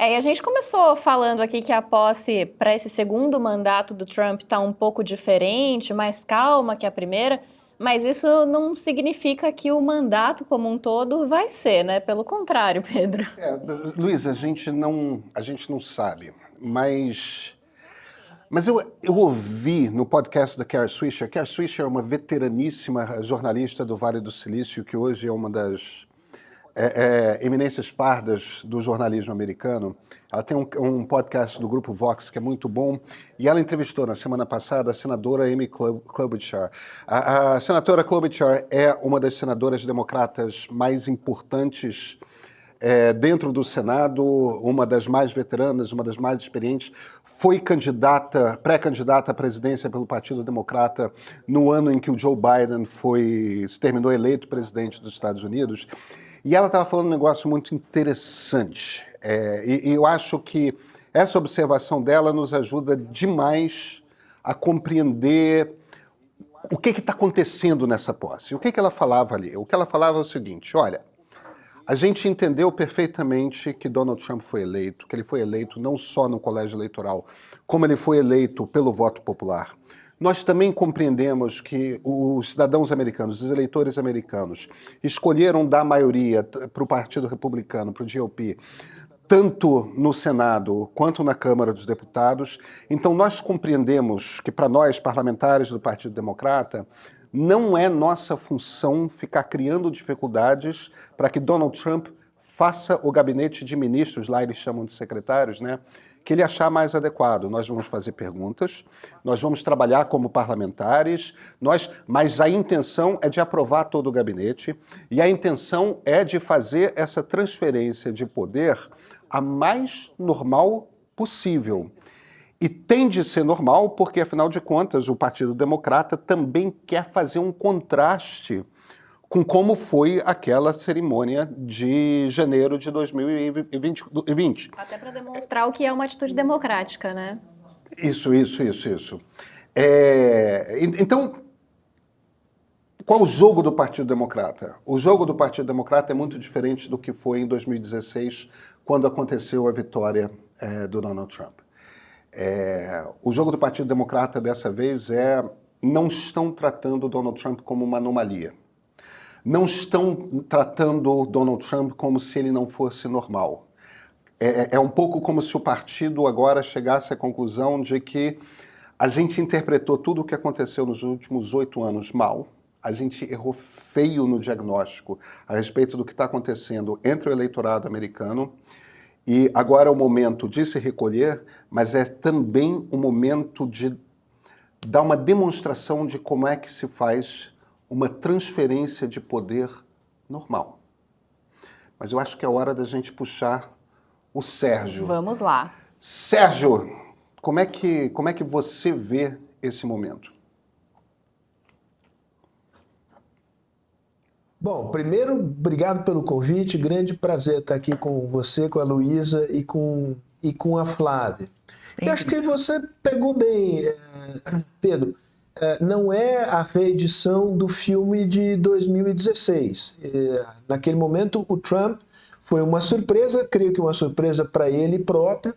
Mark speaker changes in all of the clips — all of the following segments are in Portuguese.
Speaker 1: E a gente começou falando aqui que a posse para esse segundo mandato do Trump está um pouco diferente, mais calma que a primeira, mas isso não significa que o mandato como um todo vai ser, né? Pelo contrário, Pedro.
Speaker 2: Luiz, a gente não sabe, mas eu ouvi no podcast da Kara Swisher. Kara Swisher é uma veteraníssima jornalista do Vale do Silício, que hoje é uma das eminências pardas do jornalismo americano. Ela tem um podcast do Grupo Vox que é muito bom, e ela entrevistou na semana passada a senadora Amy Klobuchar. A senadora Klobuchar é uma das senadoras democratas mais importantes dentro do Senado, uma das mais veteranas, uma das mais experientes, foi pré-candidata à presidência pelo Partido Democrata no ano em que o Joe Biden se terminou eleito presidente dos Estados Unidos. E ela estava falando um negócio muito interessante. E eu acho que essa observação dela nos ajuda demais a compreender o que está acontecendo nessa posse. O que ela falava ali? O que ela falava é o seguinte: olha, a gente entendeu perfeitamente que Donald Trump foi eleito, que ele foi eleito não só no colégio eleitoral, como ele foi eleito pelo voto popular. Nós também compreendemos que os cidadãos americanos, os eleitores americanos, escolheram dar maioria para o Partido Republicano, para o GOP, tanto no Senado quanto na Câmara dos Deputados. Então nós compreendemos que, para nós, parlamentares do Partido Democrata, não é nossa função ficar criando dificuldades para que Donald Trump faça o gabinete de ministros, lá eles chamam de secretários, né, que ele achar mais adequado. Nós vamos fazer perguntas, nós vamos trabalhar como parlamentares, mas a intenção é de aprovar todo o gabinete e a intenção é de fazer essa transferência de poder a mais normal possível. E tem de ser normal porque, afinal de contas, o Partido Democrata também quer fazer um contraste com como foi aquela cerimônia de janeiro de 2020.
Speaker 1: Até para demonstrar o que é uma atitude democrática, né?
Speaker 2: Isso. Então, qual o jogo do Partido Democrata? O jogo do Partido Democrata é muito diferente do que foi em 2016, quando aconteceu a vitória do Donald Trump. O jogo do Partido Democrata dessa vez não estão tratando Donald Trump como uma anomalia. Não estão tratando Donald Trump como se ele não fosse normal. É um pouco como se o partido agora chegasse à conclusão de que a gente interpretou tudo o que aconteceu nos últimos 8 anos mal, a gente errou feio no diagnóstico a respeito do que está acontecendo entre o eleitorado americano, e agora é o momento de se recolher, mas é também o momento de dar uma demonstração de como é que se faz uma transferência de poder normal. Mas eu acho que é hora da gente puxar o Sérgio.
Speaker 1: Vamos lá.
Speaker 2: Sérgio, como é que você vê esse momento?
Speaker 3: Bom, primeiro, obrigado pelo convite, grande prazer estar aqui com você, com a Luísa e com a Flávia. Eu acho que você pegou bem, Pedro, não é a reedição do filme de 2016. Naquele momento, o Trump foi uma surpresa, creio que uma surpresa para ele próprio,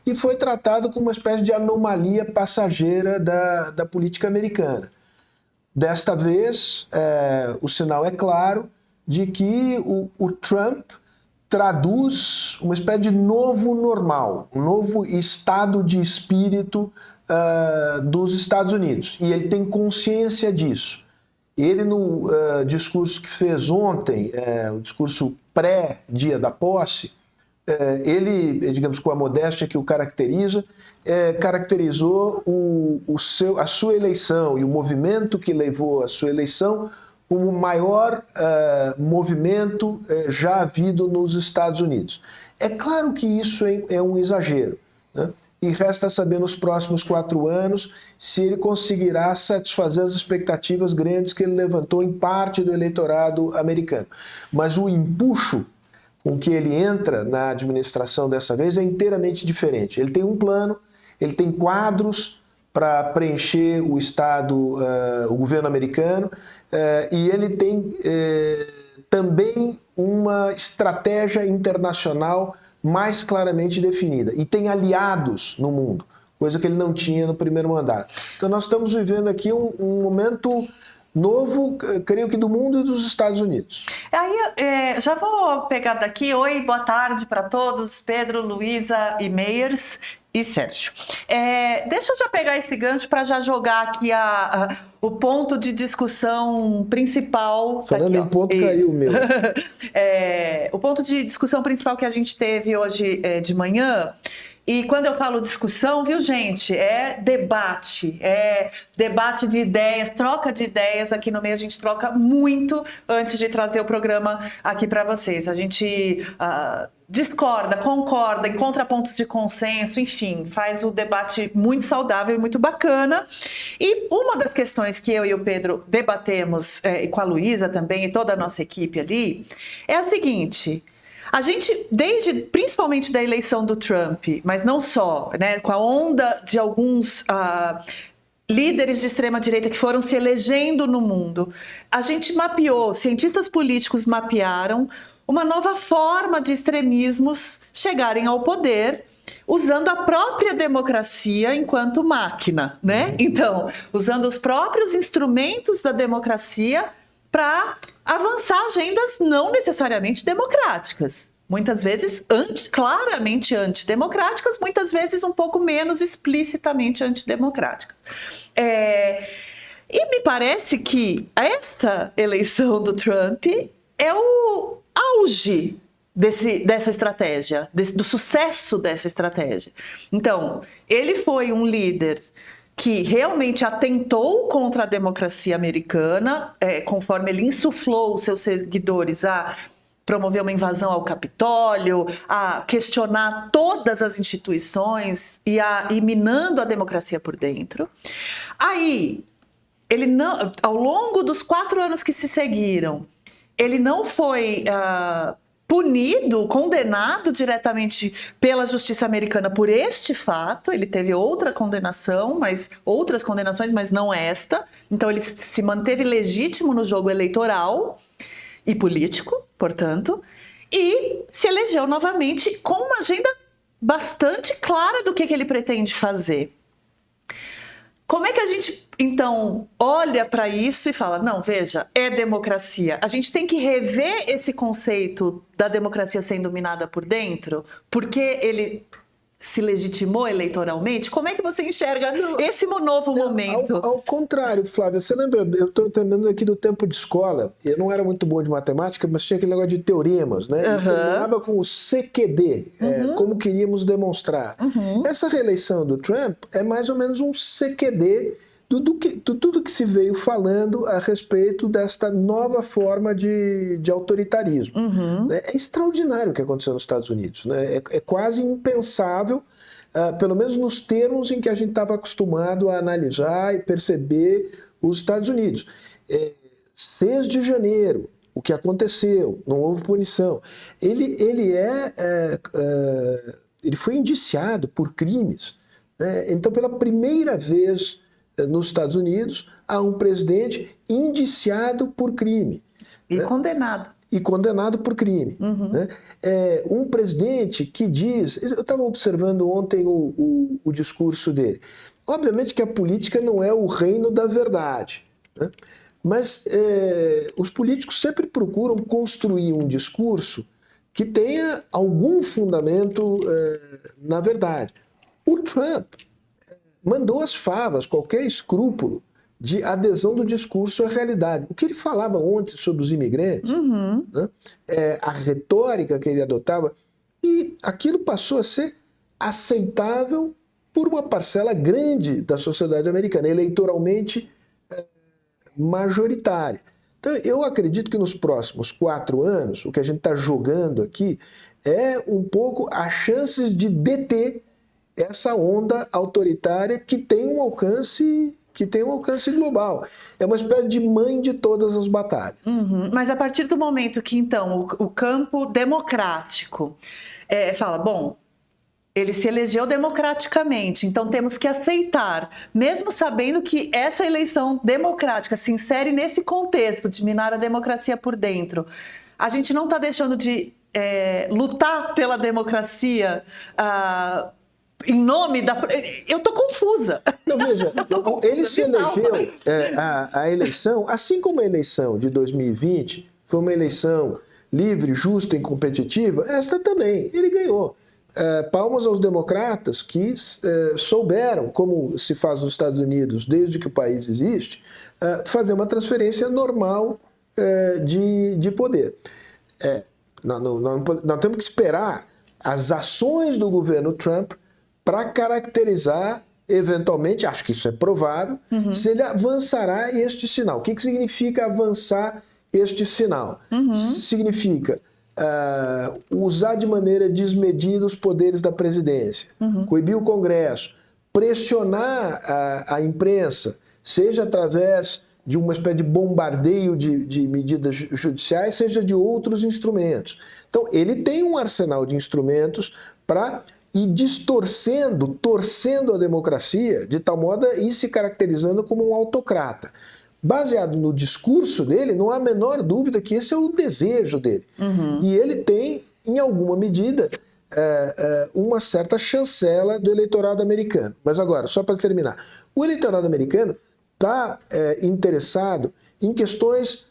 Speaker 3: e foi tratado como uma espécie de anomalia passageira da política americana. Desta vez, o sinal é claro de que o Trump traduz uma espécie de novo normal, um novo estado de espírito dos Estados Unidos. E ele tem consciência disso. Ele, no discurso que fez ontem, o discurso pré-dia da posse, ele, digamos, com a modéstia que o caracteriza, caracterizou a sua eleição e o movimento que levou a sua eleição como o maior movimento já havido nos Estados Unidos. É claro que isso é um exagero, né? E resta saber nos próximos 4 anos se ele conseguirá satisfazer as expectativas grandes que ele levantou em parte do eleitorado americano. Mas o empuxo com que ele entra na administração dessa vez é inteiramente diferente. Ele tem um plano, ele tem quadros para preencher o Estado, o governo americano, e ele tem também uma estratégia internacional mais claramente definida e tem aliados no mundo, coisa que ele não tinha no primeiro mandato. Então nós estamos vivendo aqui um momento novo, creio que do mundo e dos Estados Unidos.
Speaker 4: Aí, já vou pegar daqui. Oi, boa tarde para todos, Pedro, Luísa e Meyers e Sérgio. Deixa eu já pegar esse gancho para já jogar aqui o ponto de discussão principal.
Speaker 3: Falando
Speaker 4: aqui,
Speaker 3: em ponto,
Speaker 4: isso.
Speaker 3: caiu o meu.
Speaker 4: O ponto de discussão principal que a gente teve hoje de manhã. E quando eu falo discussão, viu, gente? É debate de ideias, troca de ideias. Aqui no meio a gente troca muito antes de trazer o programa aqui para vocês. A gente discorda, concorda, encontra pontos de consenso, enfim, faz o debate muito saudável e muito bacana. E uma das questões que eu e o Pedro debatemos, e com a Luísa também, e toda a nossa equipe ali, é a seguinte: a gente, principalmente da eleição do Trump, mas não só, né, com a onda de alguns líderes de extrema-direita que foram se elegendo no mundo, a gente mapeou, cientistas políticos mapearam uma nova forma de extremismos chegarem ao poder, usando a própria democracia enquanto máquina, né? Então, usando os próprios instrumentos da democracia para avançar agendas não necessariamente democráticas. Muitas vezes claramente antidemocráticas, muitas vezes um pouco menos explicitamente antidemocráticas. E me parece que esta eleição do Trump é o auge dessa estratégia, do sucesso dessa estratégia. Então, ele foi um líder que realmente atentou contra a democracia americana, conforme ele insuflou os seus seguidores a promover uma invasão ao Capitólio, a questionar todas as instituições e minando a democracia por dentro. Aí, ele não, ao longo dos 4 anos que se seguiram, ele não foi punido, condenado diretamente pela justiça americana por este fato. Ele teve outras condenações, mas não esta. Então ele se manteve legítimo no jogo eleitoral e político, portanto, e se elegeu novamente com uma agenda bastante clara do que ele pretende fazer. Como é que a gente, então, olha para isso e fala, não, veja, é democracia. A gente tem que rever esse conceito da democracia sendo minada por dentro, porque ele se legitimou eleitoralmente? Como é que você enxerga esse novo momento?
Speaker 3: Ao contrário, Flávia, você lembra, eu estou lembrando aqui do tempo de escola, eu não era muito boa de matemática, mas tinha aquele negócio de teoremas, né? E terminava com o CQD, como queríamos demonstrar. Essa reeleição do Trump é mais ou menos um CQD de tudo que se veio falando a respeito desta nova forma de autoritarismo. É extraordinário o que aconteceu nos Estados Unidos, né? É quase impensável, pelo menos nos termos em que a gente estava acostumado a analisar e perceber os Estados Unidos. 6 de janeiro, o que aconteceu, não houve punição. Ele foi indiciado por crimes, né? Então, pela primeira vez nos Estados Unidos, há um presidente indiciado por crime.
Speaker 4: E condenado.
Speaker 3: E condenado por crime. Né? Um presidente que diz... Eu estava observando ontem o discurso dele. Obviamente que a política não é o reino da verdade, né? Mas os políticos sempre procuram construir um discurso que tenha algum fundamento na verdade. O Trump mandou as favas, qualquer escrúpulo de adesão do discurso à realidade. O que ele falava ontem sobre os imigrantes, né, a retórica que ele adotava, e aquilo passou a ser aceitável por uma parcela grande da sociedade americana, eleitoralmente majoritária. Então, eu acredito que nos próximos 4 anos, o que a gente está jogando aqui é um pouco a chance de deter essa onda autoritária que tem um alcance global. É uma espécie de mãe de todas as batalhas.
Speaker 4: Mas a partir do momento que, então, o campo democrático fala, bom, ele se elegeu democraticamente, então temos que aceitar, mesmo sabendo que essa eleição democrática se insere nesse contexto de minar a democracia por dentro, a gente não está deixando de lutar pela democracia em nome da... Eu estou confusa.
Speaker 3: Não, veja, ele se elegeu, a eleição, assim como a eleição de 2020 foi uma eleição livre, justa e competitiva, esta também, ele ganhou. Palmas aos democratas que souberam, como se faz nos Estados Unidos desde que o país existe, fazer uma transferência normal de poder. Nós temos que esperar as ações do governo Trump para caracterizar, eventualmente, acho que isso é provável, se ele avançará este sinal. O que significa avançar este sinal? Significa usar de maneira desmedida os poderes da presidência, coibir o Congresso, pressionar a imprensa, seja através de uma espécie de bombardeio de medidas judiciais, seja de outros instrumentos. Então, ele tem um arsenal de instrumentos para ir torcendo a democracia, de tal modo a ir se caracterizando como um autocrata. Baseado no discurso dele, não há a menor dúvida que esse é o desejo dele. E ele tem, em alguma medida, uma certa chancela do eleitorado americano. Mas agora, só para terminar, o eleitorado americano está interessado em questões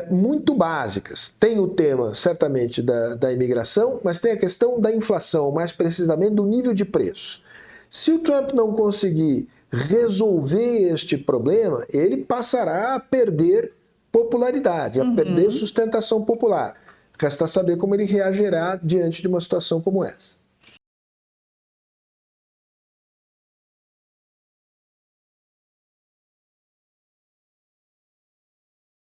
Speaker 3: muito básicas. Tem o tema, certamente, da imigração, mas tem a questão da inflação, mais precisamente do nível de preços. Se o Trump não conseguir resolver este problema, ele passará a perder popularidade, a perder sustentação popular. Resta saber como ele reagirá diante de uma situação como essa.